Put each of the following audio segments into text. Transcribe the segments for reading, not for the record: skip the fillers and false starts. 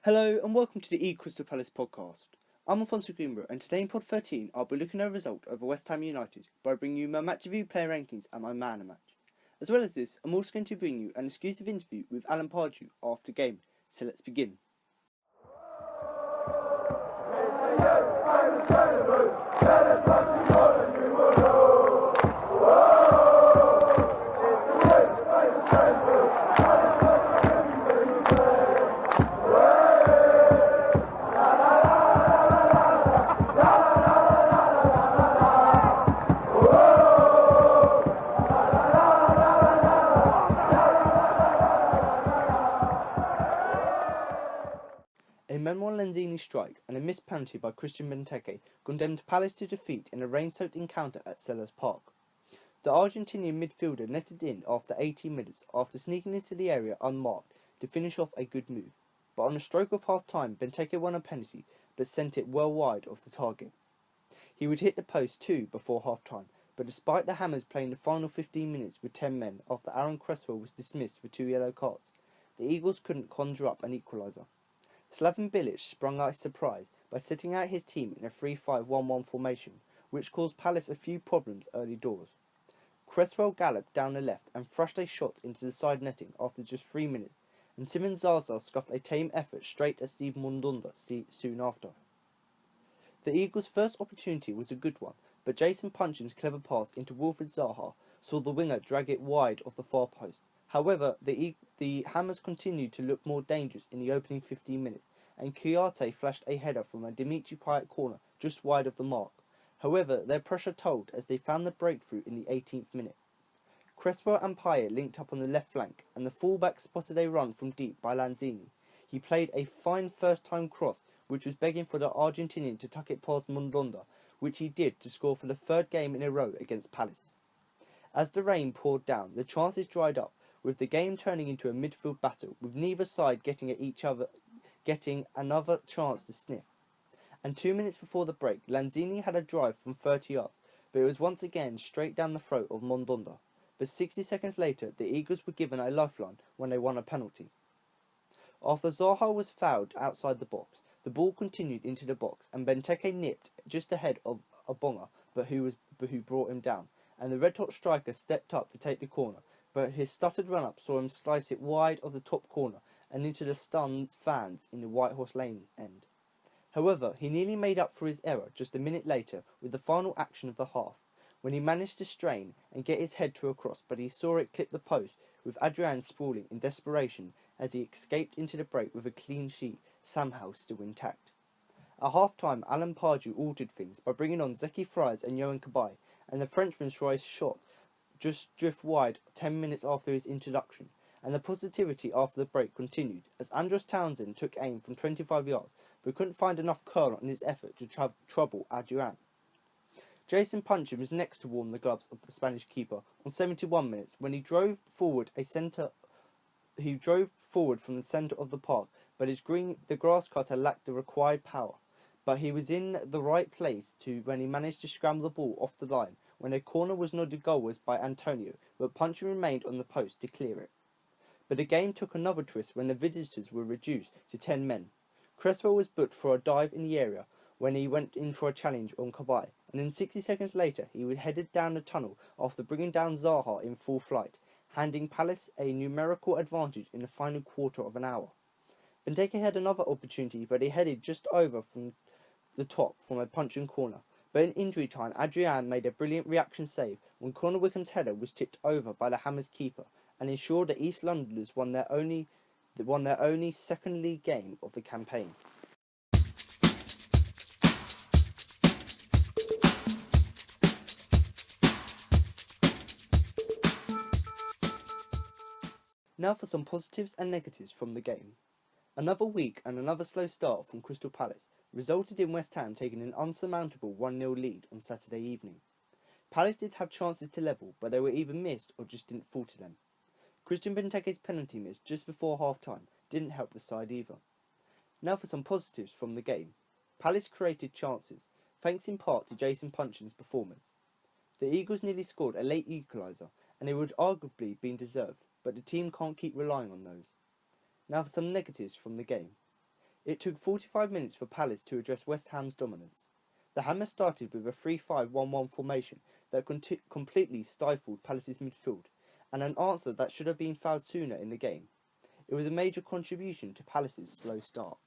Hello and welcome to the Crystal Palace podcast. I'm Alfonso Greenbrook and today in pod 13 I'll be looking at a result over West Ham United by bringing you my match review, player rankings and my man of match. As well as this, I'm also going to bring you an exclusive interview with Alan Pardew after game, so let's begin. A Manuel Lanzini strike and a missed penalty by Christian Benteke condemned Palace to defeat in a rain-soaked encounter at Selhurst Park. The Argentinian midfielder netted in after 18 minutes after sneaking into the area unmarked to finish off a good move, but on a stroke of half-time Benteke won a penalty but sent it well wide of the target. He would hit the post too before half-time, but despite the Hammers playing the final 15 minutes with 10 men after Aaron Cresswell was dismissed for 2 yellow cards, the Eagles couldn't conjure up an equaliser. Slaven Bilic sprung out a surprise by setting out his team in a 3-5-1-1 formation, which caused Palace a few problems early doors. Cresswell galloped down the left and thrust a shot into the side netting after just 3 minutes, and Simon Zaza scuffed a tame effort straight at Steve Mandanda soon after. The Eagles' first opportunity was a good one, but Jason Punchin's clever pass into Wilfried Zaha saw the winger drag it wide of the far post. However, the Hammers continued to look more dangerous in the opening 15 minutes, and Kouyaté flashed a header from a Dimitri Payet corner just wide of the mark. However, their pressure told as they found the breakthrough in the 18th minute. Cresswell and Payet linked up on the left flank, and the fullback spotted a run from deep by Lanzini. He played a fine first-time cross, which was begging for the Argentinian to tuck it past Mandanda, which he did to score for the third game in a row against Palace. As the rain poured down, the chances dried up, with the game turning into a midfield battle, with neither side getting another chance to sniff. And 2 minutes before the break, Lanzini had a drive from 30 yards, but it was once again straight down the throat of Mandanda. But 60 seconds later, the Eagles were given a lifeline when they won a penalty. After Zaha was fouled outside the box, the ball continued into the box, and Benteke nipped just ahead of Abonga, who brought him down, and the red-hot striker stepped up to take the corner, but his stuttered run-up saw him slice it wide of the top corner and into the stunned fans in the Whitehorse Lane end. However, he nearly made up for his error just a minute later with the final action of the half, when he managed to strain and get his head to a cross, but he saw it clip the post, with Adrian sprawling in desperation as he escaped into the break with a clean sheet somehow still intact. At half-time, Alan Pardew altered things by bringing on Zeki Fryers and Yohan Cabaye, and the Frenchman's try shot just drift wide 10 minutes after his introduction, and the positivity after the break continued as Andros Townsend took aim from 25 yards but couldn't find enough curl in his effort to trouble Adrian. Jason Punchin was next to warm the gloves of the Spanish keeper on 71 minutes when he drove forward from the centre of the park, but the grass cutter lacked the required power. But he was in the right place when he managed to scramble the ball off the line when a corner was nodded goalwards by Antonio, but Punchin remained on the post to clear it. But the game took another twist when the visitors were reduced to 10 men. Cresswell was booked for a dive in the area when he went in for a challenge on Cabaye, and then 60 seconds later he was headed down the tunnel after bringing down Zaha in full flight, handing Palace a numerical advantage in the final quarter of an hour. Benteke had another opportunity, but he headed just over from the top from a punching corner. But in injury time, Adrian made a brilliant reaction save when Connor Wickham's header was tipped over by the Hammers keeper and ensured the East Londoners won their only second league game of the campaign. Now for some positives and negatives from the game. Another week and another slow start from Crystal Palace resulted in West Ham taking an unsurmountable 1-0 lead on Saturday evening. Palace did have chances to level, but they were either missed or just didn't fall to them. Christian Benteke's penalty miss just before half-time didn't help the side either. Now for some positives from the game. Palace created chances, thanks in part to Jason Punchin's performance. The Eagles nearly scored a late equaliser, and it would arguably been deserved, but the team can't keep relying on those. Now for some negatives from the game. It took 45 minutes for Palace to address West Ham's dominance. The Hammers started with a 3-5-1-1 formation that completely stifled Palace's midfield, and an answer that should have been found sooner in the game. It was a major contribution to Palace's slow start.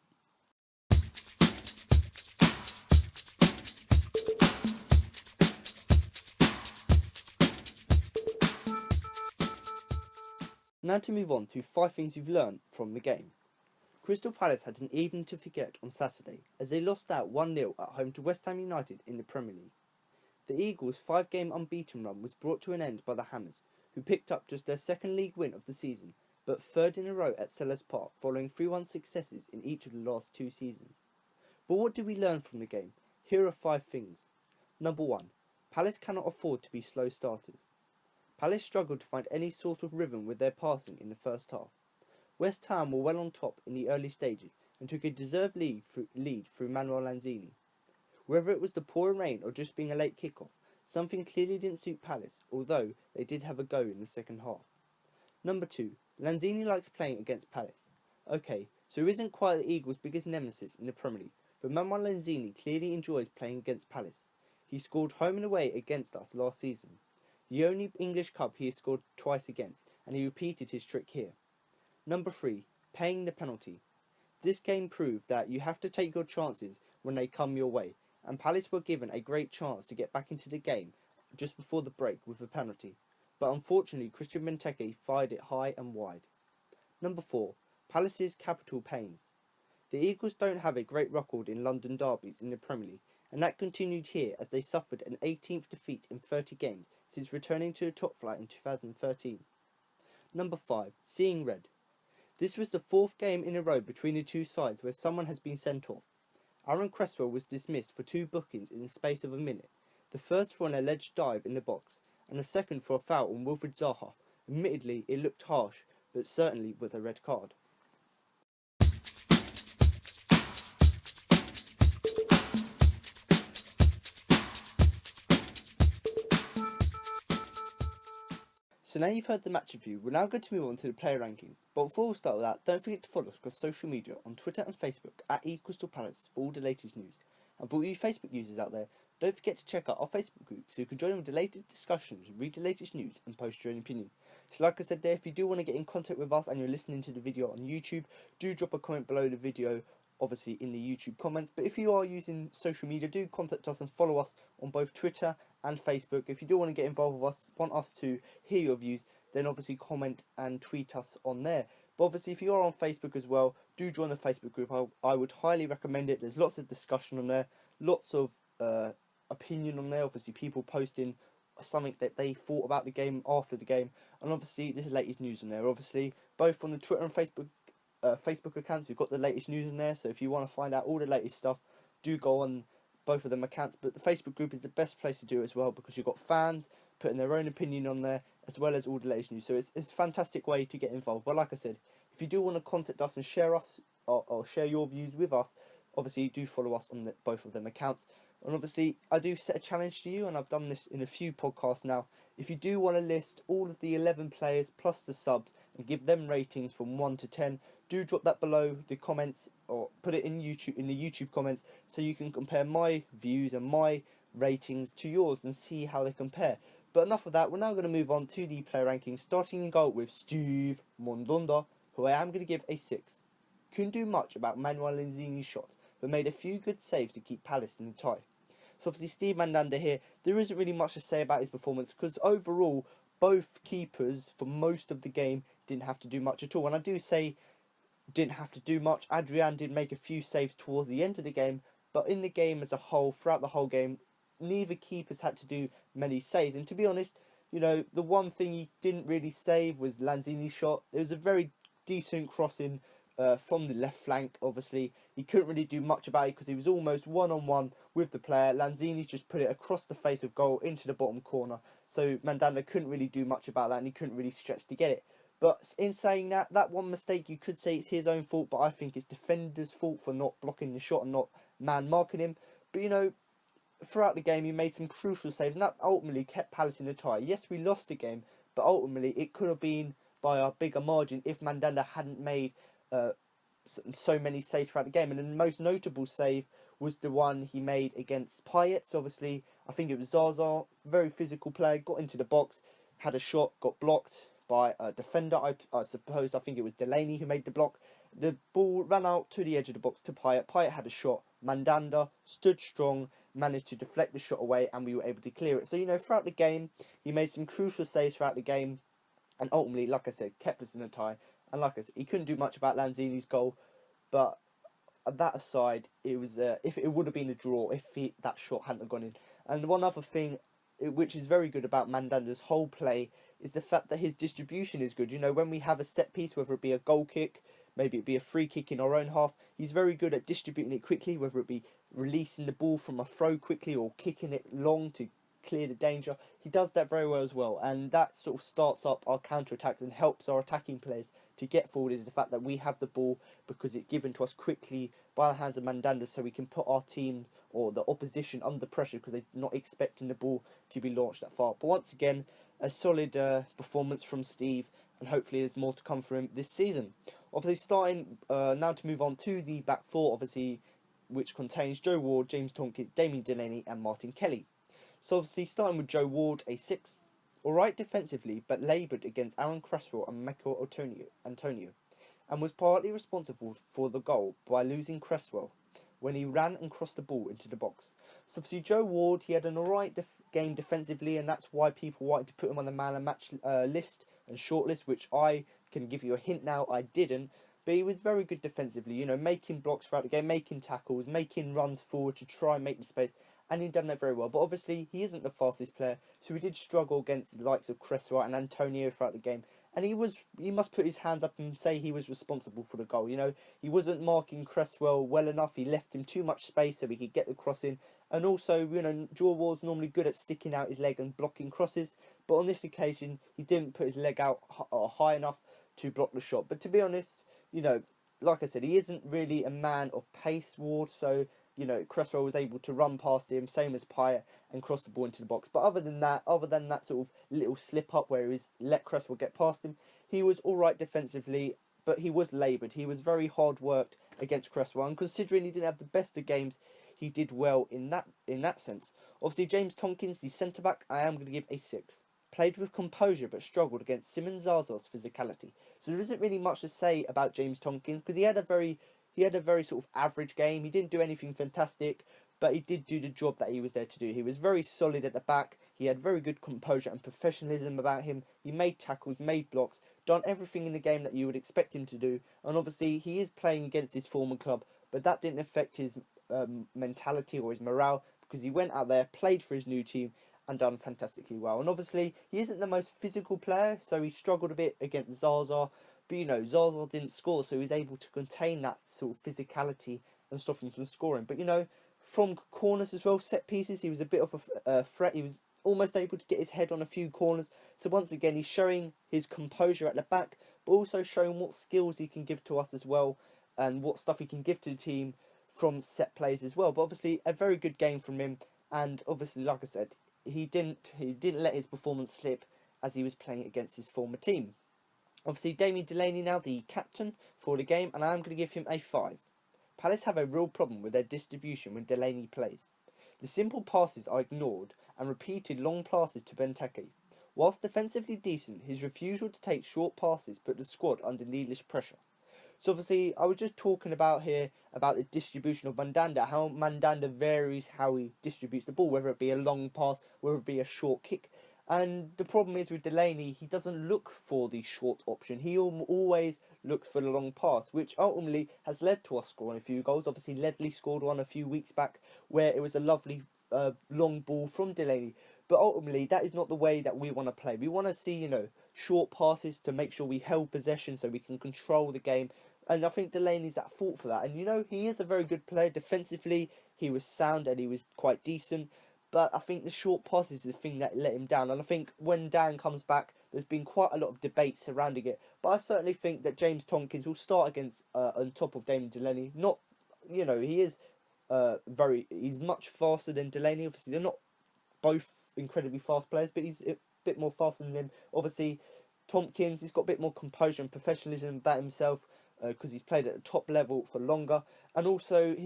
Now to move on to 5 things you've learned from the game. Crystal Palace had an evening to forget on Saturday as they lost out 1-0 at home to West Ham United in the Premier League. The Eagles' 5-game unbeaten run was brought to an end by the Hammers, who picked up just their second league win of the season, but third in a row at Selhurst Park following 3-1 successes in each of the last 2 seasons. But what did we learn from the game? Here are 5 things. Number 1. Palace cannot afford to be slow starters. Palace struggled to find any sort of rhythm with their passing in the first half. West Ham were well on top in the early stages and took a deserved lead through Manuel Lanzini. Whether it was the pouring rain or just being a late kick-off, something clearly didn't suit Palace, although they did have a go in the second half. Number 2. Lanzini likes playing against Palace. Okay, so he isn't quite the Eagles' biggest nemesis in the Premier League, but Manuel Lanzini clearly enjoys playing against Palace. He scored home and away against us last season, the only English club he has scored twice against, and he repeated his trick here. Number 3. Paying the penalty. This game proved that you have to take your chances when they come your way, and Palace were given a great chance to get back into the game just before the break with a penalty, but unfortunately Christian Benteke fired it high and wide. Number 4. Palace's capital pains. The Eagles don't have a great record in London derbies in the Premier League, and that continued here as they suffered an 18th defeat in 30 games since returning to the top flight in 2013. Number 5. Seeing red. This was the 4th game in a row between the two sides where someone has been sent off. Aaron Cresswell was dismissed for 2 bookings in the space of a minute, the first for an alleged dive in the box, and the second for a foul on Wilfried Zaha. Admittedly, it looked harsh, but certainly was a red card. So now you've heard the match review, we're now going to move on to the player rankings. But before we start with that, don't forget to follow us across social media on Twitter and Facebook at eCrystalPalace for all the latest news. And for all you Facebook users out there, don't forget to check out our Facebook group so you can join in with the latest discussions, read the latest news and post your own opinion. So like I said there, if you do want to get in contact with us and you're listening to the video on YouTube, do drop a comment below the video, obviously in the YouTube comments. But if you are using social media, do contact us and follow us on both Twitter and Facebook. If you do want to get involved with us, want us to hear your views, then obviously comment and tweet us on there. But obviously if you are on Facebook as well, do join the Facebook group. I would highly recommend it. There's lots of discussion on there, lots of opinion on there, obviously people posting something that they thought about the game after the game, and obviously this is latest news on there. Obviously both on the Twitter and Facebook accounts, you've got the latest news in there, so if you want to find out all the latest stuff, do go on both of them accounts. But the Facebook group is the best place to do it as well, because you've got fans putting their own opinion on there as well as all the latest news, so it's a fantastic way to get involved. But like I said, if you do want to contact us and share us or share your views with us, obviously do follow us on both of them accounts. And obviously I do set a challenge to you, and I've done this in a few podcasts now. If you do want to list all of the 11 players plus the subs and give them ratings from 1 to 10, do drop that below the comments or put it in the YouTube comments, so you can compare my views and my ratings to yours and see how they compare. But enough of that, we're now going to move on to the player rankings, starting in goal with Steve Mondonda, who I am going to give a 6. Couldn't do much about Manuel Lanzini's shot, but made a few good saves to keep Palace in the tie. So obviously Steve Mandanda here, there isn't really much to say about his performance, because overall both keepers for most of the game didn't have to do much at all. And I do say didn't have to do much. Adrian did make a few saves towards the end of the game, but in the game as a whole, throughout the whole game, neither keepers had to do many saves. And to be honest, you know, the one thing he didn't really save was Lanzini's shot. It was a very decent crossing from the left flank. Obviously he couldn't really do much about it because he was almost one-on-one with the player. Lanzini just put it across the face of goal into the bottom corner, so Mandanda couldn't really do much about that, and he couldn't really stretch to get it. But in saying that, that one mistake, you could say it's his own fault, but I think it's defender's fault for not blocking the shot and not man marking him. But you know, throughout the game he made some crucial saves, and that ultimately kept Palace in the tie. Yes, we lost the game, but ultimately it could have been by a bigger margin if Mandanda hadn't made so many saves throughout the game, and the most notable save was the one he made against Payet. Obviously, I think it was Zaza, very physical player, got into the box, had a shot, got blocked by a defender. I suppose, I think it was Delaney who made the block. The ball ran out to the edge of the box to Payet. Payet had a shot. Mandanda stood strong, managed to deflect the shot away, and we were able to clear it. So, throughout the game, he made some crucial saves throughout the game, and ultimately, like I said, kept us in a tie. And like I said, he couldn't do much about Lanzini's goal, but that aside, it was if it would have been a draw if that shot hadn't gone in. And one other thing, which is very good about Mandanda's whole play, is the fact that his distribution is good. When we have a set piece, whether it be a goal kick, maybe it be a free kick in our own half, he's very good at distributing it quickly, whether it be releasing the ball from a throw quickly or kicking it long to clear the danger. He does that very well as well, and that sort of starts up our counter attacks and helps our attacking players to get forward. Is the fact that we have the ball because it's given to us quickly by the hands of Mandanda, so we can put our team or the opposition under pressure because they're not expecting the ball to be launched that far. But once again, a solid performance from Steve, and hopefully there's more to come from him this season. Obviously, starting now to move on to the back four, obviously, which contains Joe Ward, James Tompkins, Damien Delaney, and Martin Kelly. So obviously, starting with Joe Ward, a 6. Alright defensively, but laboured against Aaron Cresswell and Michael Antonio, and was partly responsible for the goal by losing Cresswell when he ran and crossed the ball into the box. So obviously, Joe Ward, he had an alright game defensively, and that's why people wanted to put him on the man and match list and shortlist, which I can give you a hint now, I didn't. But he was very good defensively, making blocks throughout the game, making tackles, making runs forward to try and make the space, and he'd done that very well. But obviously, he isn't the fastest player, so he did struggle against the likes of Cresswell and Antonio throughout the game. And he must put his hands up and say he was responsible for the goal. He wasn't marking Cresswell well enough. He left him too much space so he could get the cross in. And also, Joe Ward's normally good at sticking out his leg and blocking crosses, but on this occasion, he didn't put his leg out high enough to block the shot. But to be honest, like I said, he isn't really a man of pace, Ward, so Cresswell was able to run past him, same as Payet, and cross the ball into the box. But other than that sort of little slip up where he let Cresswell get past him, he was alright defensively, but he was laboured. He was very hard worked against Cresswell, and considering he didn't have the best of games, he did well in that sense. Obviously, James Tompkins, the centre back, I am going to give a 6. Played with composure but struggled against Simon Zaza's physicality. So there isn't really much to say about James Tompkins because he had a very sort of average game. He didn't do anything fantastic, but he did do the job that he was there to do. He was very solid at the back. He had very good composure and professionalism about him. He made tackles, made blocks, done everything in the game that you would expect him to do. And obviously, he is playing against his former club, but that didn't affect his mentality or his morale because he went out there, played for his new team, and done fantastically well. And obviously, he isn't the most physical player, so he struggled a bit against Zaza. But Zaza didn't score, so he was able to contain that sort of physicality and stop him from scoring. But from corners as well, set pieces, he was a bit of a threat. He was almost able to get his head on a few corners. So once again, he's showing his composure at the back, but also showing what skills he can give to us as well, and what stuff he can give to the team from set plays as well. But obviously, a very good game from him, and obviously, like I said, he didn't let his performance slip as he was playing against his former team. Obviously, Damien Delaney now the captain for the game, and I am going to give him a 5. Palace have a real problem with their distribution when Delaney plays. The simple passes are ignored and repeated long passes to Benteke. Whilst defensively decent, his refusal to take short passes put the squad under needless pressure. So obviously, I was just talking about here about the distribution of Mandanda, how Mandanda varies how he distributes the ball, whether it be a long pass, whether it be a short kick. And the problem is with Delaney, he doesn't look for the short option. He always looks for the long pass, which ultimately has led to us scoring a few goals. Obviously, Ledley scored one a few weeks back where it was a lovely long ball from Delaney. But ultimately, that is not the way that we want to play. We want to see, short passes to make sure we held possession so we can control the game. And I think Delaney's at fault for that. And, he is a very good player. Defensively, he was sound and he was quite decent. But I think the short pass is the thing that let him down. And I think when Dan comes back, there's been quite a lot of debate surrounding it. But I certainly think that James Tompkins will start against on top of Damien Delaney. Not, he is he's much faster than Delaney. Obviously, they're not both incredibly fast players, but he's a bit more faster than him. Obviously, Tompkins, he's got a bit more composure and professionalism about himself. because he's played at the top level for longer, and also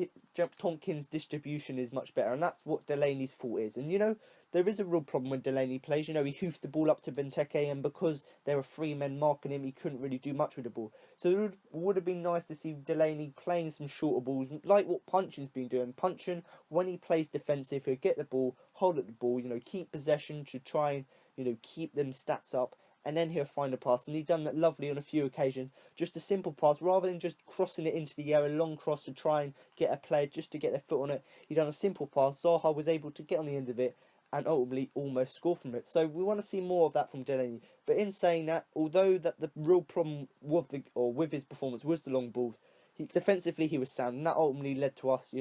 Tompkins' distribution is much better, and that's what Delaney's fault is. And there is a real problem when Delaney plays. He hoofs the ball up to Benteke, and because there were three men marking him, he couldn't really do much with the ball. So it would have been nice to see Delaney playing some shorter balls, like what Punchin's been doing. Punchin, when he plays defensive, he'll get the ball, hold at the ball, keep possession to try and keep them stats up, and then he'll find a pass. And he's done that lovely on a few occasions. Just a simple pass, rather than just crossing it into the air, a long cross to try and get a player just to get their foot on it. He done a simple pass. Zaha was able to get on the end of it and ultimately almost score from it. So we want to see more of that from Delaney. But in saying that, although that the real problem with his performance was the long balls, defensively he was sound, and that ultimately led to us,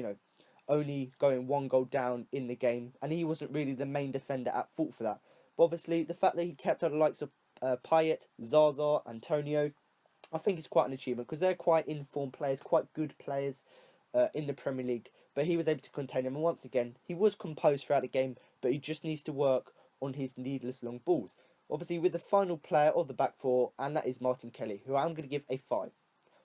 only going one goal down in the game, and he wasn't really the main defender at fault for that. But obviously, the fact that he kept out the likes of Payet, Zaza, Antonio, I think is quite an achievement, because they're quite informed players, quite good players in the Premier League. But he was able to contain them, and once again, he was composed throughout the game, but he just needs to work on his needless long balls. Obviously, with the final player of the back four, and that is Martin Kelly, who I'm going to give a 5.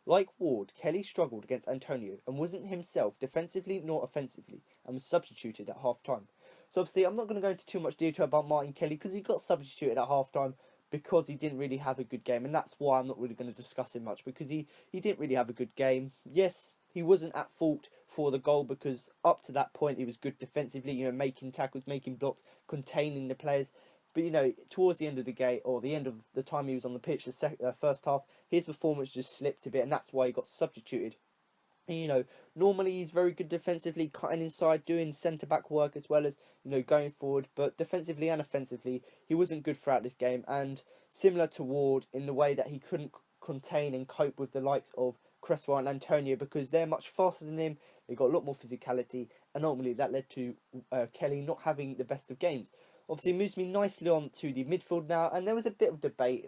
Like Ward, Kelly struggled against Antonio and wasn't himself defensively nor offensively, and was substituted at half-time. So obviously, I'm not going to go into too much detail about Martin Kelly, because he got substituted at half-time because he didn't really have a good game, and that's why I'm not really going to discuss him much, because he didn't really have a good game. Yes, he wasn't at fault for the goal, because up to that point he was good defensively, making tackles, making blocks, containing the players. But towards the end of the game, or the end of the time he was on the pitch, the first half, his performance just slipped a bit, and that's why he got substituted. And, normally he's very good defensively, cutting inside, doing centre-back work as well as, going forward. But defensively and offensively, he wasn't good throughout this game. And similar to Ward in the way that he couldn't contain and cope with the likes of Cresswell and Antonio, because they're much faster than him, they got a lot more physicality, and ultimately that led to Kelly not having the best of games. Obviously, moves me nicely on to the midfield now, and there was a bit of debate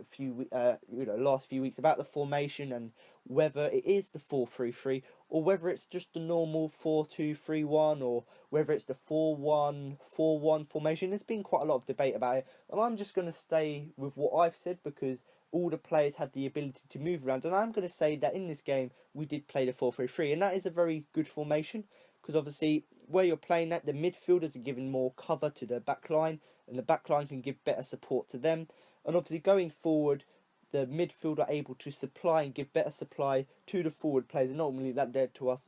last few weeks about the formation and whether it is the 4-3-3 or whether it's just the normal 4-2-3-1 or whether it's the 4-1-4-1 formation. There's been quite a lot of debate about it, and I'm just going to stay with what I've said, because all the players had the ability to move around, and I'm going to say that in this game we did play the 4-3-3, and that is a very good formation, because obviously where you're playing at, the midfielders are giving more cover to the back line, and the back line can give better support to them. And obviously going forward, the midfield are able to supply and give better supply to the forward players, and ultimately that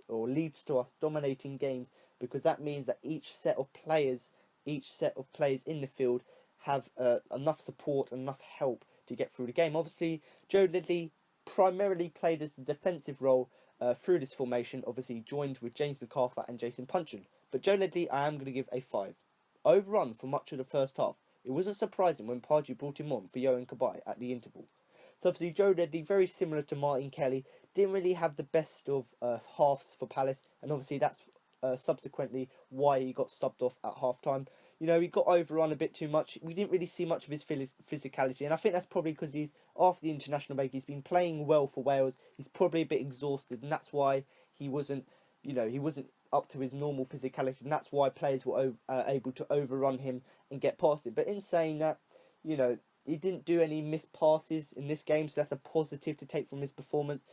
leads to us dominating games, because that means that each set of players in the field have enough support and enough help to get through the game. Obviously, Joe Ledley primarily played as a defensive role through this formation, obviously joined with James McArthur and Jason Punchin. But Joe Ledley, I am going to give a 5. Overrun for much of the first half. It wasn't surprising when Pardew brought him on for Yohan Cabaye at the interval. So obviously Joe Ledley, very similar to Martin Kelly, didn't really have the best of halves for Palace, and obviously that's subsequently why he got subbed off at half-time. He got overrun a bit too much. We didn't really see much of his physicality, and I think that's probably because he's, after the international break, he's been playing well for Wales. He's probably a bit exhausted, and that's why he wasn't up to his normal physicality, and that's why players were able to overrun him and get past it. But in saying that, he didn't do any missed passes in this game, so that's a positive to take from his performance.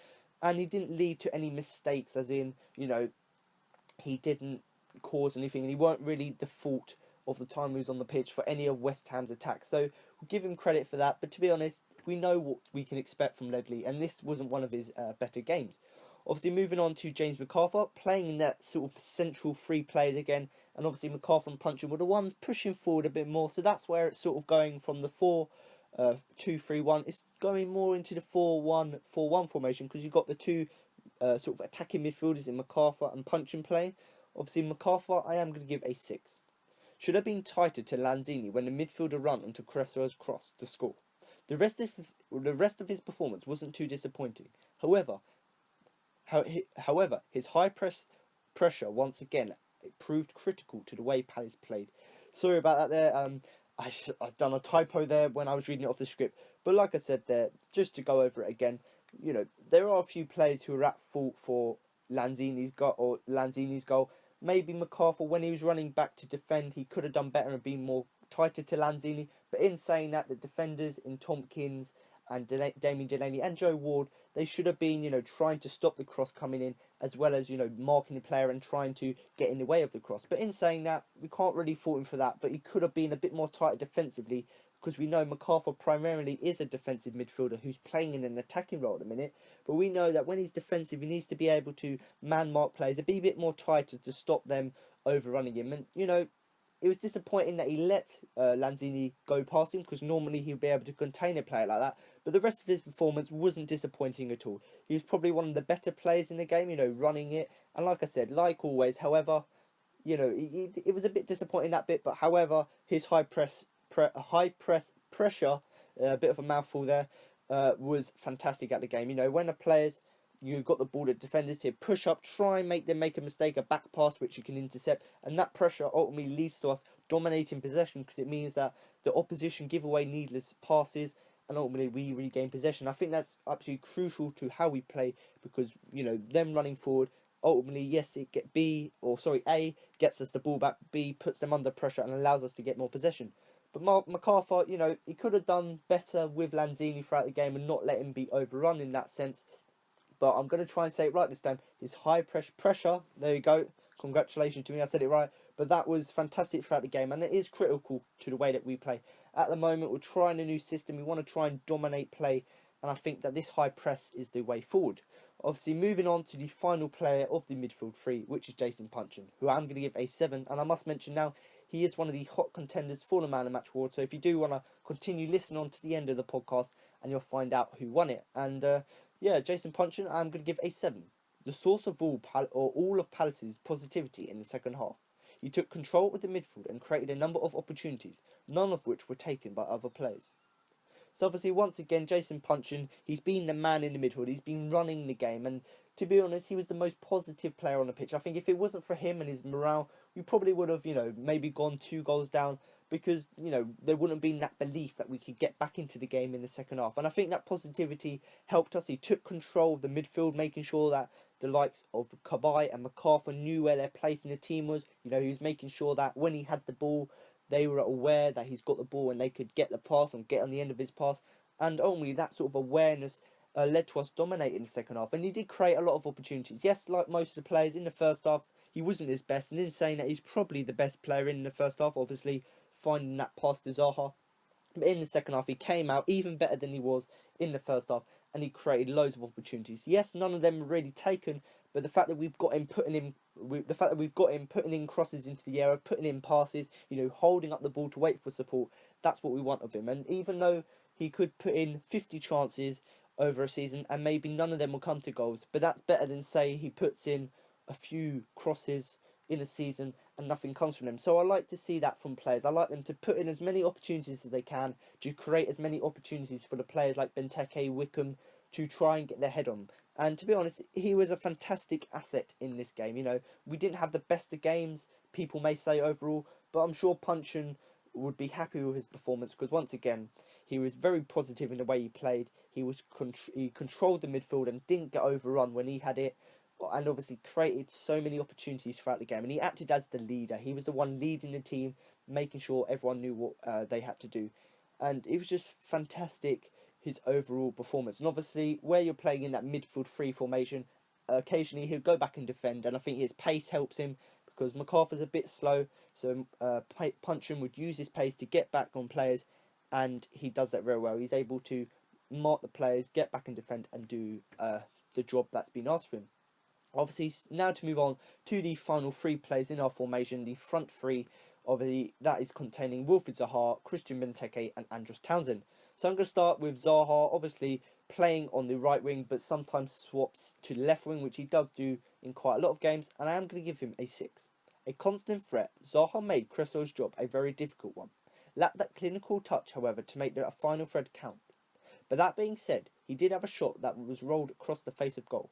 And he didn't lead to any mistakes, as in, he didn't cause anything, and he weren't really the fault of the time he was on the pitch for any of West Ham's attacks. So we'll give him credit for that. But to be honest, we know what we can expect from Ledley, and this wasn't one of his better games. Obviously, moving on to James McArthur, playing in that sort of central three players again, and obviously McArthur and Punchin were the ones pushing forward a bit more. So that's where it's sort of going from the 4-2-3-1. It's going more into the 4-1-4-1 formation, because you've got the two sort of attacking midfielders in McArthur and Punchin playing. Obviously, McArthur, I am going to give a 6. Should have been tighter to Lanzini when the midfielder ran onto Cresswell's cross to score. The rest of his performance wasn't too disappointing. However, his high pressure once again proved critical to the way Palace played. Sorry about that there. I've done a typo there when I was reading it off the script. But like I said there, just to go over it again, there are a few players who are at fault for Lanzini's goal. Maybe McArthur, when he was running back to defend, he could have done better and been more tighter to Lanzini. But in saying that, the defenders in Tompkins and Damien Delaney and Joe Ward, they should have been, trying to stop the cross coming in, as well as, marking the player and trying to get in the way of the cross. But in saying that, we can't really fault him for that, but he could have been a bit more tighter defensively, because we know MacArthur primarily is a defensive midfielder who's playing in an attacking role at the minute. But we know that when he's defensive, he needs to be able to man-mark players and be a bit more tighter to stop them overrunning him. And, it was disappointing that he let Lanzini go past him, because normally he would be able to contain a player like that. But the rest of his performance wasn't disappointing at all. He was probably one of the better players in the game, running it. And like I said, like always, however, it was a bit disappointing that bit. But however, his high press pressure, a bit of a mouthful there, was fantastic at the game. When the players, you got the ball, the defenders here, push up, try and make them make a mistake, a back pass which you can intercept, and that pressure ultimately leads to us dominating possession, because it means that the opposition give away needless passes and ultimately we regain possession. I think that's absolutely crucial to how we play, because them running forward, ultimately, yes, A gets us the ball back, B puts them under pressure and allows us to get more possession. But MacArthur, he could have done better with Lanzini throughout the game and not let him be overrun in that sense. But I'm going to try and say it right this time. His high pressure, there you go. Congratulations to me, I said it right. But that was fantastic throughout the game, and it is critical to the way that we play. At the moment, we're trying a new system. We want to try and dominate play, and I think that this high press is the way forward. Obviously, moving on to the final player of the midfield three, which is Jason Puncheon, who I'm going to give a 7. And I must mention now, he is one of the hot contenders for the Man of the Match award. So if you do want to continue listening on to the end of the podcast, and you'll find out who won it. And Jason Puncheon, I'm going to give a 7. The source of all of Palace's positivity in the second half. He took control of the midfield and created a number of opportunities, none of which were taken by other players. So obviously, once again, Jason Puncheon, he's been the man in the midfield. He's been running the game, and to be honest, he was the most positive player on the pitch. I think if it wasn't for him and his morale, we probably would have, maybe gone 2 goals down, because, there wouldn't have been that belief that we could get back into the game in the second half. And I think that positivity helped us. He took control of the midfield, making sure that the likes of Cabaye and MacArthur knew where their place in the team was. He was making sure that when he had the ball, they were aware that he's got the ball and they could get the pass and get on the end of his pass. And only that sort of awareness led to us dominating the second half. And he did create a lot of opportunities. Yes, like most of the players in the first half, he wasn't his best. And in saying that, he's probably the best player in the first half, obviously finding that pass to Zaha. But in the second half, he came out even better than he was in the first half, and he created loads of opportunities. Yes, none of them were really taken, but the fact that we've got him putting in crosses into the area, putting in passes, holding up the ball to wait for support, that's what we want of him. And even though he could put in 50 chances over a season and maybe none of them will come to goals, but that's better than, say, he puts in a few crosses in a season and nothing comes from them. So I like to see that from players. I like them to put in as many opportunities as they can, to create as many opportunities for the players like Benteke, Wickham, to try and get their head on. And to be honest, he was a fantastic asset in this game. We didn't have the best of games, people may say, overall, but I'm sure Puncheon would be happy with his performance, because once again, he was very positive in the way he played. He controlled the midfield and didn't get overrun when he had it, and obviously created so many opportunities throughout the game. And he acted as the leader. He was the one leading the team, making sure everyone knew what they had to do. And it was just fantastic, his overall performance. And obviously, where you're playing in that midfield 3 formation, occasionally he'll go back and defend. And I think his pace helps him, because MacArthur's a bit slow. So Puncheon would use his pace to get back on players, and he does that very well. He's able to mark the players, get back and defend, and do the job that's been asked for him. Obviously, now to move on to the final 3 players in our formation, the front 3, obviously, that is containing Wilfried Zaha, Christian Benteke and Andros Townsend. So I'm going to start with Zaha, obviously playing on the right wing, but sometimes swaps to the left wing, which he does do in quite a lot of games, and I am going to give him a 6. A constant threat, Zaha made Cresso's job a very difficult one. Lacked that clinical touch, however, to make the final thread count. But that being said, he did have a shot that was rolled across the face of goal.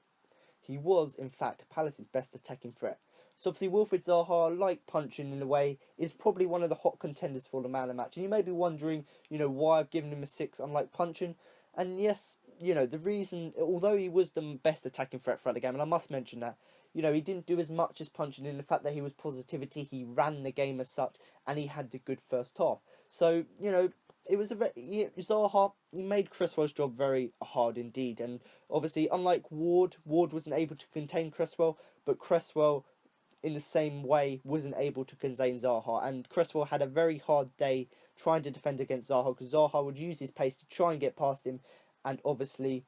He was, in fact, Palace's best attacking threat. So obviously Wilfried Zaha, like Puncheon in a way, is probably one of the hot contenders for the man of the match. And you may be wondering, why I've given him a 6 unlike Puncheon. And yes, the reason, although he was the best attacking threat throughout the game, and I must mention that, he didn't do as much as Puncheon in the fact that he was positivity, he ran the game as such, and he had the good first half. So, it was Zaha. He made Cresswell's job very hard indeed, and obviously, unlike Ward, Ward wasn't able to contain Cresswell, but Cresswell, in the same way, wasn't able to contain Zaha, and Cresswell had a very hard day trying to defend against Zaha because Zaha would use his pace to try and get past him, and obviously,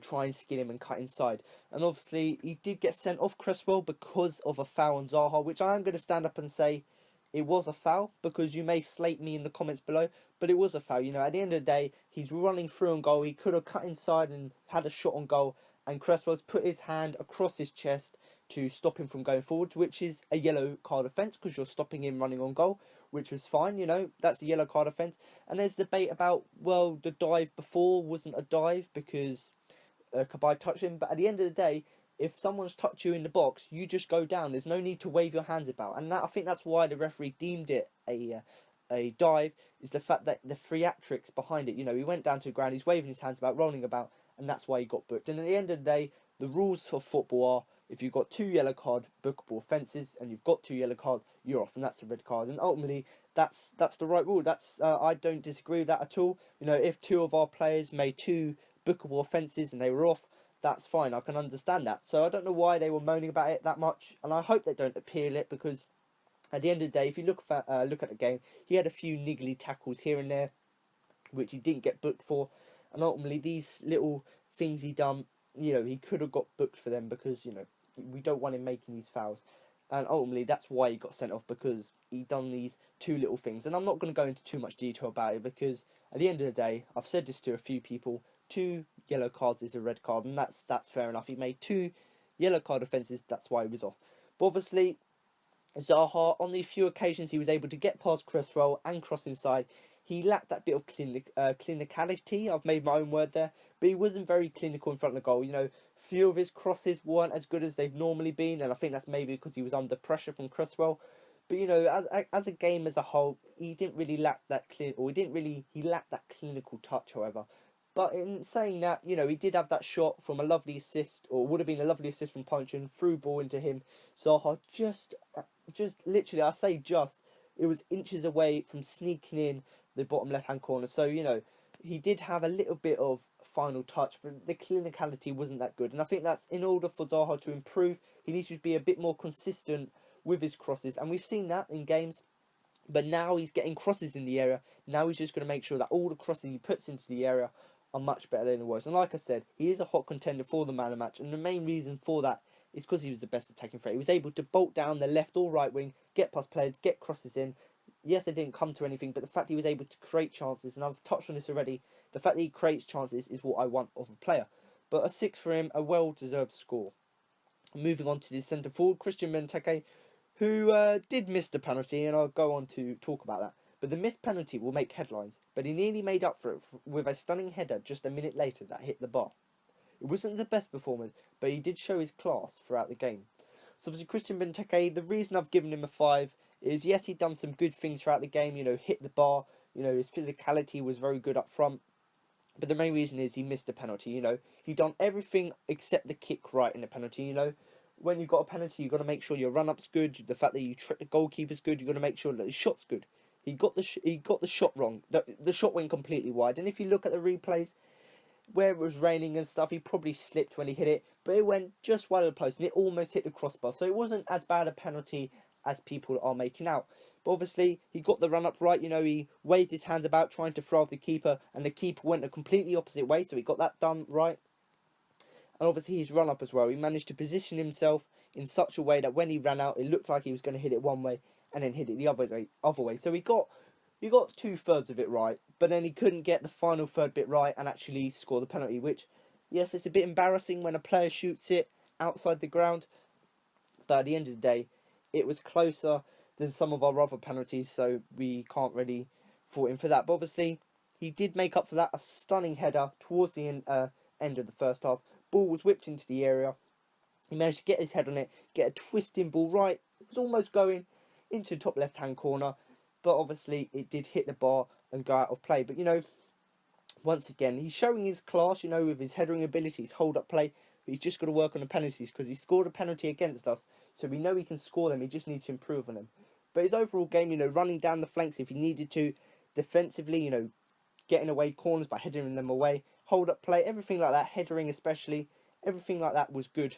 try and skin him and cut inside. And obviously, he did get sent off Cresswell because of a foul on Zaha, which I am going to stand up and say it was a foul, because you may slate me in the comments below, but it was a foul. At the end of the day, he's running through on goal. He could have cut inside and had a shot on goal, and Cresswell's put his hand across his chest to stop him from going forward, which is a yellow card offence because you're stopping him running on goal, which was fine. That's a yellow card offence. And there's debate about, well, the dive before wasn't a dive because Kabay touched him, but at the end of the day, if someone's touched you in the box, you just go down. There's no need to wave your hands about, and I think that's why the referee deemed it a dive. Is the fact that the theatrics behind it. He went down to the ground, he's waving his hands about, rolling about, and that's why he got booked. And at the end of the day, the rules for football are: if you've got 2 yellow card bookable offences and you've got 2 yellow cards, you're off, and that's a red card. And ultimately, that's the right rule. I don't disagree with that at all. If 2 of our players made 2 bookable offences and they were off, that's fine. I can understand that. So I don't know why they were moaning about it that much, and I hope they don't appeal it, because at the end of the day, if you look at the game, he had a few niggly tackles here and there, which he didn't get booked for, and ultimately these little things he done, he could have got booked for them, because we don't want him making these fouls, and ultimately that's why he got sent off, because he done these 2 little things. And I'm not going to go into too much detail about it, because at the end of the day, I've said this to a few people: 2 yellow cards is a red card, and that's fair enough. He made 2 yellow card offences, that's why he was off. But obviously, Zaha, on the few occasions he was able to get past Cresswell and cross inside, he lacked that bit of clinicality. I've made my own word there, but he wasn't very clinical in front of the goal. Few of his crosses weren't as good as they've normally been, and I think that's maybe because he was under pressure from Cresswell. But as a game as a whole, he didn't really lack that he lacked that clinical touch, however. But in saying that, he did have that shot from a lovely assist, or would have been a lovely assist from Punchin, through ball into him. Zaha just literally, I say just, it was inches away from sneaking in the bottom left-hand corner. So, he did have a little bit of final touch, but the clinicality wasn't that good. And I think that's, in order for Zaha to improve, he needs to be a bit more consistent with his crosses. And we've seen that in games. But now he's getting crosses in the area. Now he's just going to make sure that all the crosses he puts into the area are much better than it was. And like I said, he is a hot contender for the man of the match, and the main reason for that is because he was the best attacking threat. He was able to bolt down the left or right wing, get past players, get crosses in. Yes, they didn't come to anything, but the fact he was able to create chances, and I've touched on this already, the fact that he creates chances is what I want of a player. But a 6 for him, a well-deserved score. Moving on to the centre forward, Christian Benteke, who did miss the penalty, and I'll go on to talk about that. But the missed penalty will make headlines, but he nearly made up for it with a stunning header just a minute later that hit the bar. It wasn't the best performance, but he did show his class throughout the game. So obviously Christian Benteke, the reason I've given him a 5 is, yes, he'd done some good things throughout the game, hit the bar, his physicality was very good up front. But the main reason is he missed the penalty, He'd done everything except the kick right in the penalty, When you've got a penalty, you've got to make sure your run-up's good, the fact that you trick the goalkeeper's good, you've got to make sure that his shot's good. He got the shot wrong. The shot went completely wide. And if you look at the replays, where it was raining and stuff, he probably slipped when he hit it. But it went just wide of the post, and it almost hit the crossbar. So it wasn't as bad a penalty as people are making out. But obviously, he got the run-up right. He waved his hands about, trying to throw off the keeper. And the keeper went a completely opposite way. So he got that done right. And obviously, his run-up as well. He managed to position himself in such a way that when he ran out, it looked like he was going to hit it one way, and then hit it the other way. So he got 2/3 of it right, but then he couldn't get the final third bit right and actually score the penalty, which, yes, it's a bit embarrassing when a player shoots it outside the ground, but at the end of the day, it was closer than some of our other penalties, so we can't really fault him for that. But obviously, he did make up for that, a stunning header towards the end of the first half. Ball was whipped into the area. He managed to get his head on it, get a twisting ball right. It was almost going into the top left-hand corner, but obviously it did hit the bar and go out of play. But, once again, he's showing his class, with his headering abilities, hold-up play. But he's just got to work on the penalties, because he scored a penalty against us, so we know he can score them. He just needs to improve on them. But his overall game, running down the flanks if he needed to, defensively, you know, getting away corners by heading them away, hold up play, everything like that, headering especially, everything like that was good.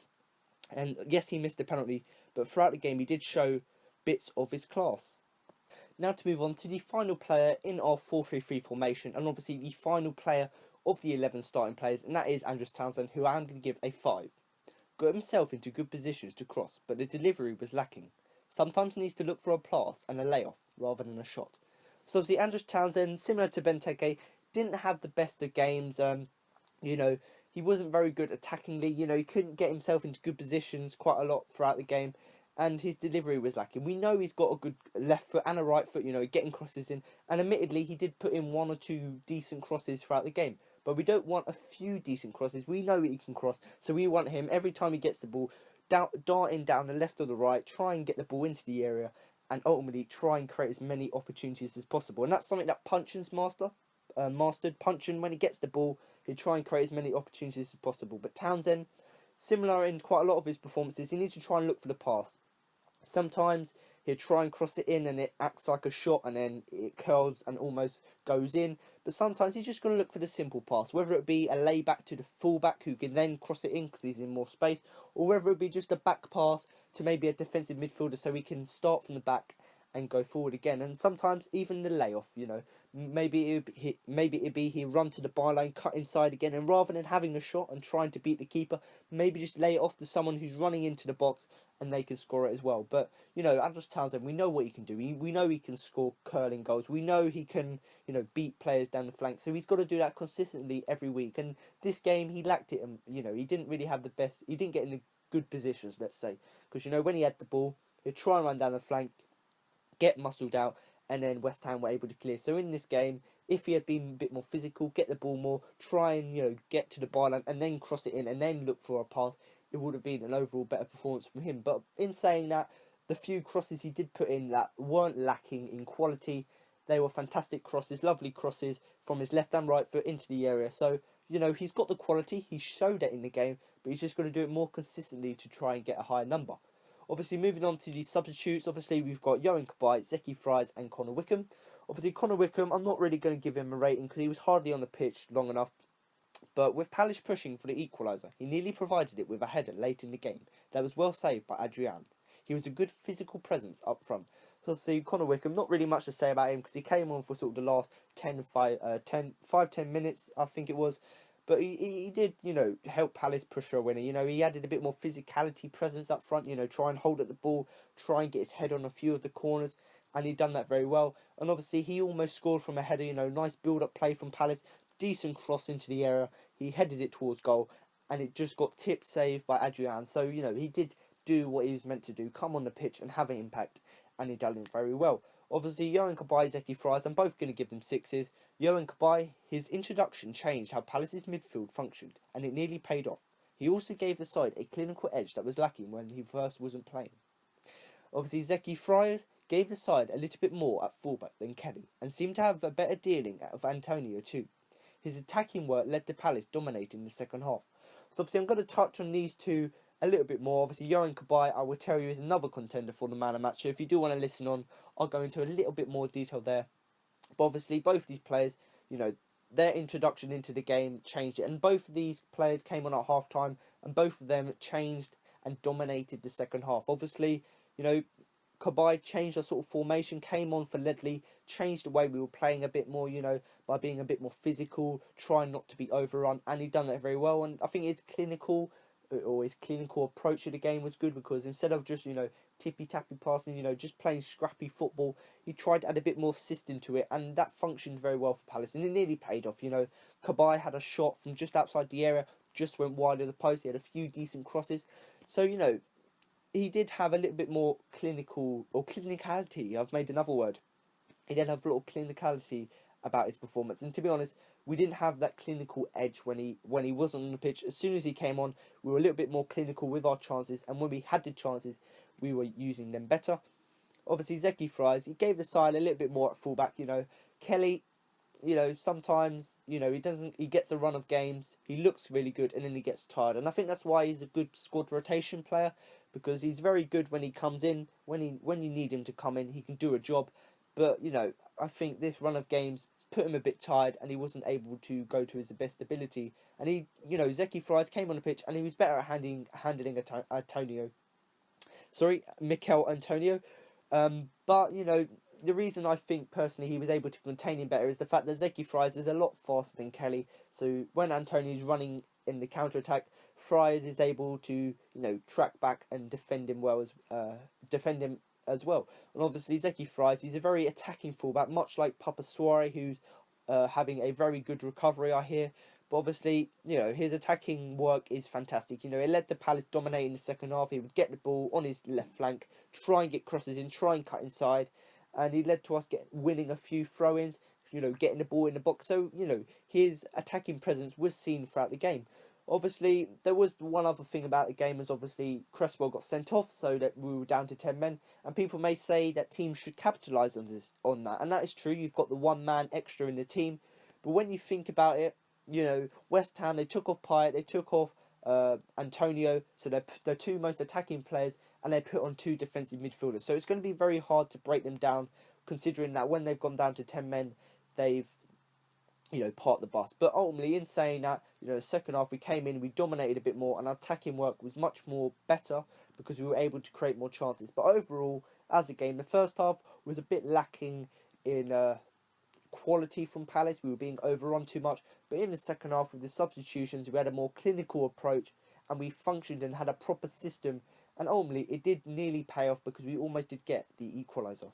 And yes, he missed the penalty, but throughout the game he did show bits of his class. Now to move on to the final player in our 4-3-3 formation, and obviously the final player of the 11 starting players, and that is Andros Townsend, who I'm going to give a 5. Got himself into good positions to cross, but the delivery was lacking. Sometimes needs to look for a pass and a layoff rather than a shot. So obviously Andros Townsend, similar to Benteke, didn't have the best of games. You know, he wasn't very good attackingly. You know, he couldn't get himself into good positions quite a lot throughout the game, and his delivery was lacking. We know he's got a good left foot and a right foot, you know, getting crosses in, and admittedly he did put in 1 or 2 decent crosses throughout the game. But we don't want a few decent crosses. We know he can cross, so we want him every time he gets the ball, darting down the left or the right, try and get the ball into the area, and ultimately try and create as many opportunities as possible. And that's something that Punchin's mastered. Punchin, when he gets the ball, he'll try and create as many opportunities as possible. But Townsend, similar in quite a lot of his performances, he needs to try and look for the pass. Sometimes he'll try and cross it in and it acts like a shot and then it curls and almost goes in. But sometimes he's just going to look for the simple pass, whether it be a layback to the fullback who can then cross it in because he's in more space, or whether it be just a back pass to maybe a defensive midfielder so he can start from the back and go forward again. And sometimes even the layoff, you know, maybe it'd be he run to the byline, cut inside again, and rather than having the shot and trying to beat the keeper, maybe just lay it off to someone who's running into the box and they can score it as well. But you know, Andros Townsend, we know what he can do. We know he can score curling goals. We know he can, you know, beat players down the flank. So he's got to do that consistently every week. And this game he lacked it. And you know, he didn't really have the best. He didn't get in the good positions, let's say, because you know when he had the ball, he'd try and run down the flank, get muscled out, and then West Ham were able to clear. So in this game, if he had been a bit more physical, get the ball more, try and, you know, get to the byline and then cross it in and then look for a pass, it would have been an overall better performance from him. But in saying that, the few crosses he did put in that weren't lacking in quality, they were fantastic crosses, lovely crosses from his left and right foot into the area. So, you know, he's got the quality, he showed it in the game, but he's just going to do it more consistently to try and get a higher number. Obviously, moving on to the substitutes, obviously we've got Johan Cabaye, Zeki Fryers and Connor Wickham. Obviously, Connor Wickham, I'm not really going to give him a rating because he was hardly on the pitch long enough. But with Palace pushing for the equaliser, he nearly provided it with a header late in the game that was well saved by Adrian. He was a good physical presence up front. So obviously, Connor Wickham, not really much to say about him because he came on for sort of the last 10 minutes, I think it was. But he did, you know, help Palace push for a winner. You know, he added a bit more physicality presence up front, you know, try and hold at the ball, try and get his head on a few of the corners, and he'd done that very well. And obviously, he almost scored from a header, you know, nice build-up play from Palace, decent cross into the area, he headed it towards goal, and it just got tipped saved by Adrian. So, you know, he did do what he was meant to do, come on the pitch and have an impact, and he done it very well. Obviously, Johan Cabaye, Zeki Fryers, I'm both going to give them 6s. Johan Cabaye, his introduction changed how Palace's midfield functioned, and it nearly paid off. He also gave the side a clinical edge that was lacking when he first wasn't playing. Obviously, Zeki Fryers gave the side a little bit more at fullback than Kelly, and seemed to have a better dealing of Antonio too. His attacking work led to Palace dominating the second half. So obviously, I'm going to touch on these two a little bit more. Obviously, Johan Cabaye, I will tell you, is another contender for the man of the match. So if you do want to listen on, I'll go into a little bit more detail there. But obviously, both these players, you know, their introduction into the game changed it. And both of these players came on at half-time, and both of them changed and dominated the second half. Obviously, you know, Cabaye changed our sort of formation, came on for Ledley, changed the way we were playing a bit more, you know, by being a bit more physical, trying not to be overrun, and he done that very well. And I think his clinical approach to the game was good because instead of just, you know, tippy-tappy passing, you know, just playing scrappy football, he tried to add a bit more system to it, and that functioned very well for Palace, and it nearly paid off. You know, Cabaye had a shot from just outside the area, just went wide of the post, he had a few decent crosses, so, you know, he did have a little bit more clinicality. I've made another word. He did have a little clinicality about his performance, and to be honest, we didn't have that clinical edge when he wasn't on the pitch. As soon as he came on, we were a little bit more clinical with our chances, and when we had the chances, we were using them better. Obviously, Zeki Fryers, he gave the side a little bit more at fullback. You know, Kelly, you know, sometimes, you know, he gets a run of games, he looks really good, and then he gets tired, and I think that's why he's a good squad rotation player, because he's very good when he comes in, when you need him to come in, he can do a job. But, you know, I think this run of games put him a bit tired, and he wasn't able to go to his best ability. And Zeki Fryers came on the pitch, and he was better at handling Antonio. Sorry, Mikel Antonio. But the reason I think personally he was able to contain him better is the fact that Zeki Fryers is a lot faster than Kelly. So when Antonio's running in the counter attack, Fryers is able to track back and defend him as well. And obviously Zeki Fryers, he's a very attacking fullback, much like Papa Soare, who's having a very good recovery, I hear. But obviously, his attacking work is fantastic. It led to Palace dominating the second half. He would get the ball on his left flank, try and get crosses in, try and cut inside. And he led to us winning a few throw-ins, getting the ball in the box. So, his attacking presence was seen throughout the game. Obviously, there was one other thing about the game, was obviously Cresswell got sent off, so that we were down to 10 men. And people may say that teams should capitalise on that. And that is true. You've got the one man extra in the team. But when you think about it, West Ham, they took off Pyatt, they took off Antonio, so they're the two most attacking players, and they put on two defensive midfielders. So it's going to be very hard to break them down, considering that when they've gone down to 10 men, they've parked the bus. But ultimately, in saying that, the second half we came in, we dominated a bit more, and our attacking work was much more better because we were able to create more chances. But overall, as a game, the first half was a bit lacking in quality from Palace. We were being overrun too much. But in the second half, with the substitutions, we had a more clinical approach, and we functioned and had a proper system. And ultimately, it did nearly pay off because we almost did get the equaliser.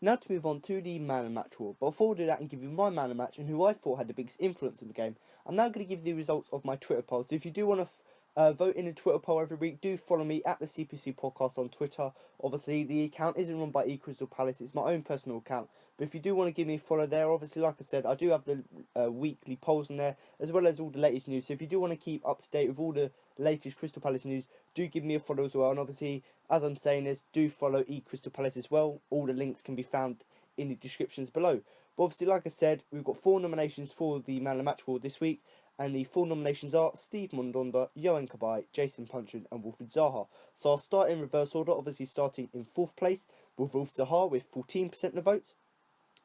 Now to move on to the man of the match award. But before we do that and give you my man of the match and who I thought had the biggest influence on the game, I'm now going to give you the results of my Twitter poll. So if you do want to vote in a Twitter poll every week, do follow me at the CPC Podcast on Twitter. Obviously, the account isn't run by Crystal Palace, it's my own personal account. But if you do want to give me a follow there, obviously, like I said, I do have the weekly polls in there, as well as all the latest news. So if you do want to keep up to date with all the latest Crystal Palace news, do give me a follow as well. And obviously, as I'm saying this, do follow Crystal Palace as well. All the links can be found in the descriptions below. But obviously, like I said, we've got 4 nominations for the Man of the Match award this week. And the 4 nominations are Steve Mandanda, Yohan Cabaye, Jason Puncheon and Wilfried Zaha. So I'll start in reverse order, obviously starting in 4th place with Wilfried Zaha with 14% of the votes.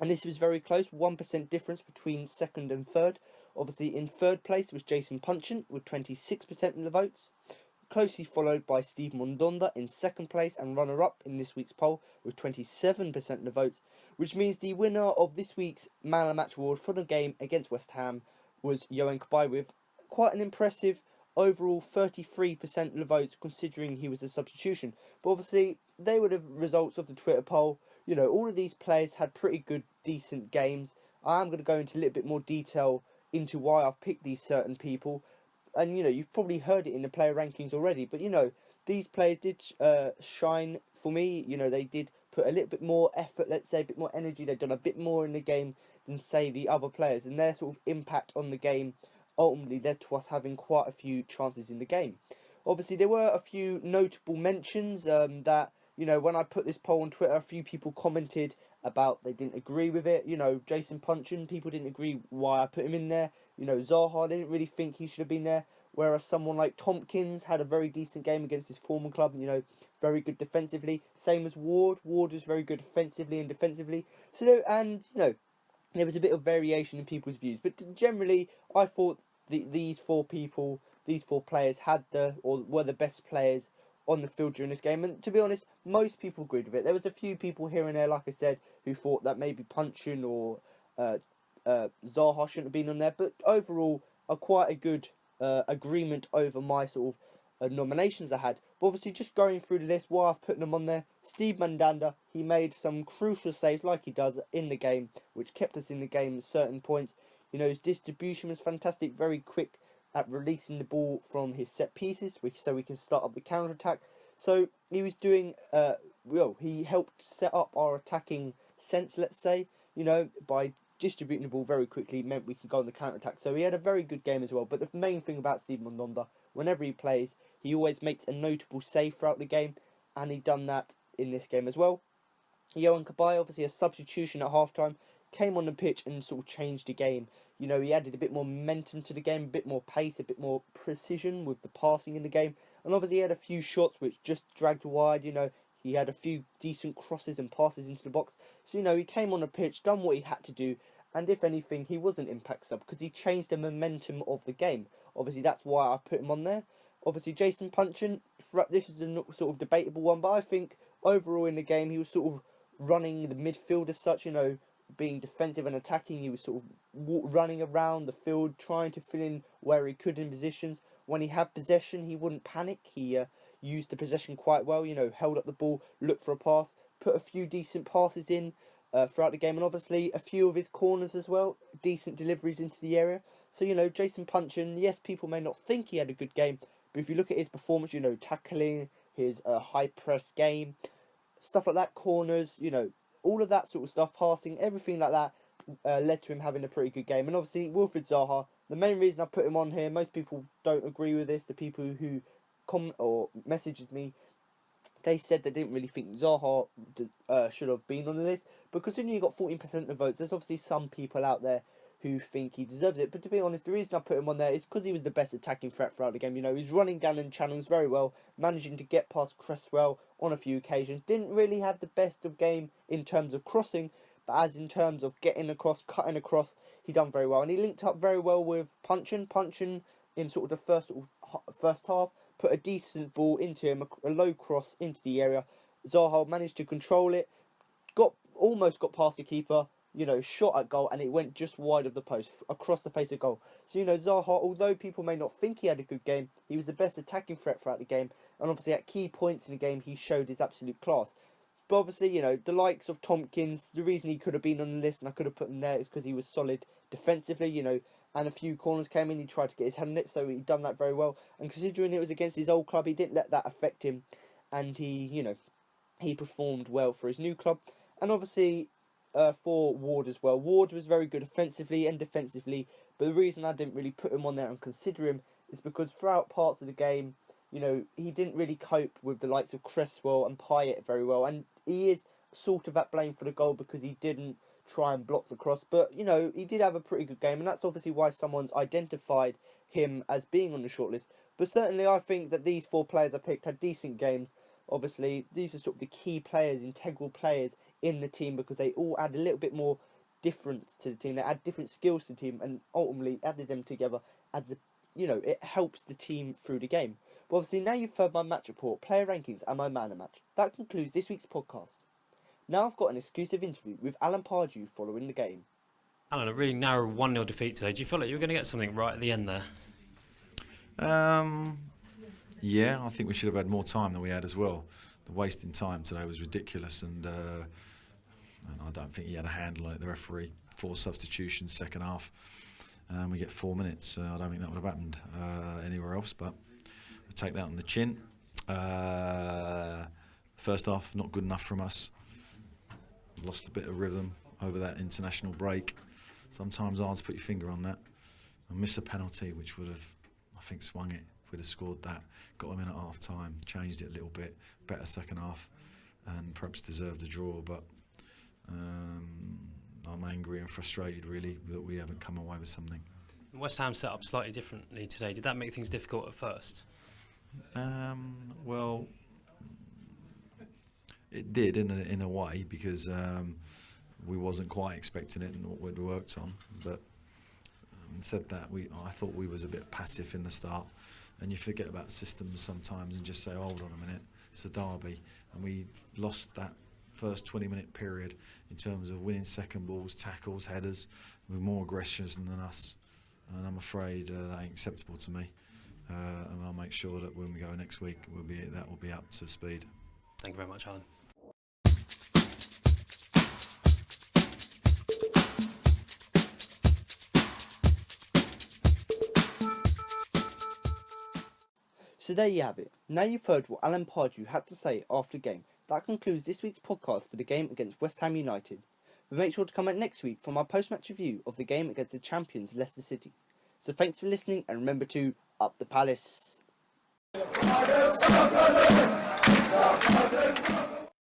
And this was very close, 1% difference between 2nd and 3rd. Obviously in 3rd place was Jason Puncheon with 26% of the votes. Closely followed by Steve Mandanda in 2nd place and runner-up in this week's poll with 27% of the votes. Which means the winner of this week's Man of the Match award for the game against West Ham was Yohan Cabaye with quite an impressive overall 33% of the votes, considering he was a substitution. But obviously, they were the results of the Twitter poll. All of these players had pretty good, decent games. I am going to go into a little bit more detail into why I've picked these certain people. And, you've probably heard it in the player rankings already. But, these players did shine for me. They did put a little bit more effort, let's say, a bit more energy. They've done a bit more in the game than, say, the other players. And their sort of impact on the game ultimately led to us having quite a few chances in the game. Obviously, there were a few notable mentions that, when I put this poll on Twitter, a few people commented about they didn't agree with it. Jason Puncheon, people didn't agree why I put him in there. Zaha, they didn't really think he should have been there. Whereas someone like Tompkins had a very decent game against his former club, very good defensively. Same as Ward. Ward was very good offensively and defensively. So, and, there was a bit of variation in people's views. But generally, I thought these 4 players were the best players on the field during this game. And to be honest, most people agreed with it. There was a few people here and there, like I said, who thought that maybe Puncheon or Zaha shouldn't have been on there. But overall, quite a good agreement over my sort of nominations I had. But obviously, just going through the list, why I've put them on there. Steve Mandanda, he made some crucial saves like he does in the game, which kept us in the game at certain points. His distribution was fantastic, very quick at releasing the ball from his set pieces, so we can start up the counter attack. So he was doing, he helped set up our attacking sense, let's say, by distributing the ball very quickly, meant we could go on the counter attack. So he had a very good game as well. But the main thing about Steve Mandanda, whenever he plays, he always makes a notable save throughout the game, and he done that in this game as well. Yohan Cabaye, obviously a substitution at halftime. came on the pitch and sort of changed the game. You know, he added a bit more momentum to the game, a bit more pace, a bit more precision with the passing in the game. And obviously he had a few shots which just dragged wide, you know. He had a few decent crosses and passes into the box. So, you know, he came on the pitch, done what he had to do. And if anything, he was an impact sub because he changed the momentum of the game. Obviously, that's why I put him on there. Obviously, Jason Puncheon, this is a sort of debatable one. But I think overall in the game, he was sort of running the midfield as such, you know, being defensive and attacking. He was sort of running around the field, trying to fill in where he could in positions. When he had possession, he wouldn't panic. He used the possession quite well, you know, held up the ball, looked for a pass, put a few decent passes in throughout the game, and obviously a few of his corners as well, decent deliveries into the area. So, you know, Jason Puncheon, yes, people may not think he had a good game, but if you look at his performance, you know, tackling, his high press game, stuff like that, corners, you know, all of that sort of stuff, passing, everything like that led to him having a pretty good game. And obviously, Wilfried Zaha, the main reason I put him on here, most people don't agree with this, the people who comment or messaged me, they said they didn't really think Zaha should have been on the list, but considering you got 14% of the votes, there's obviously some people out there who think he deserves it. But to be honest, the reason I put him on there is because he was the best attacking threat throughout the game. You know, he's running down in channels very well, managing to get past Cresswell on a few occasions. Didn't really have the best of game in terms of crossing, but as in terms of getting across, cutting across, he done very well. And he linked up very well with Puncheon. Puncheon in sort of the first half put a decent ball into him, a low cross into the area. Zaha managed to control it, almost got past the keeper, you know, shot at goal, and it went just wide of the post, across the face of goal. So, you know, Zaha, although people may not think he had a good game, he was the best attacking threat throughout the game, and obviously at key points in the game, he showed his absolute class. But obviously, you know, the likes of Tompkins, the reason he could have been on the list, and I could have put him there, is because he was solid defensively, you know, and a few corners came in, he tried to get his hand in it, so he done that very well. And considering it was against his old club, he didn't let that affect him, and he, you know, he performed well for his new club. And obviously, for Ward as well. Ward was very good offensively and defensively, but the reason I didn't really put him on there and consider him is because throughout parts of the game, you know, he didn't really cope with the likes of Cresswell and Payet very well, and he is sort of at blame for the goal because he didn't try and block the cross, but, you know, he did have a pretty good game, and that's obviously why someone's identified him as being on the shortlist. But certainly I think that these four players I picked had decent games. Obviously, these are sort of the key players, integral players in the team, because they all add a little bit more difference to the team. They add different skills to the team, and ultimately added them together adds a, you know, it helps the team through the game. But obviously now you've heard my match report, player rankings, and my man of match. That concludes this week's podcast. Now I've got an exclusive interview with Alan Pardew following the game. Alan, a really narrow 1-0 defeat today. Do you feel like you were going to get something right at the end there? Yeah, I think we should have had more time than we had as well. The wasting time today was ridiculous, and I don't think he had a handle on it. The referee, 4 substitutions, second half. We get 4 minutes. I don't think that would have happened anywhere else, but we'll take that on the chin. First half, not good enough from us. Lost a bit of rhythm over that international break. Sometimes hard to put your finger on that. I missed a penalty, which would have, I think, swung it. If we'd have scored that, got them in at half time, changed it a little bit, better second half, and perhaps deserved a draw. But I'm angry and frustrated, really, that we haven't come away with something. West Ham set up slightly differently today. Did that make things difficult at first? Well, it did in a way, because we wasn't quite expecting it and what we'd worked on. But said that, I thought we was a bit passive in the start, and you forget about systems sometimes and just say, hold on a minute, it's a derby, and we lost that first 20-minute period in terms of winning second balls, tackles, headers, with more aggression than us, and I'm afraid that ain't acceptable to me. And I'll make sure that when we go next week, that will be up to speed. Thank you very much, Alan. So there you have it. Now you've heard what Alan Pardew had to say after the game. That concludes this week's podcast for the game against West Ham United. But make sure to come back next week for my post-match review of the game against the champions Leicester City. So thanks for listening, and remember to up the Palace.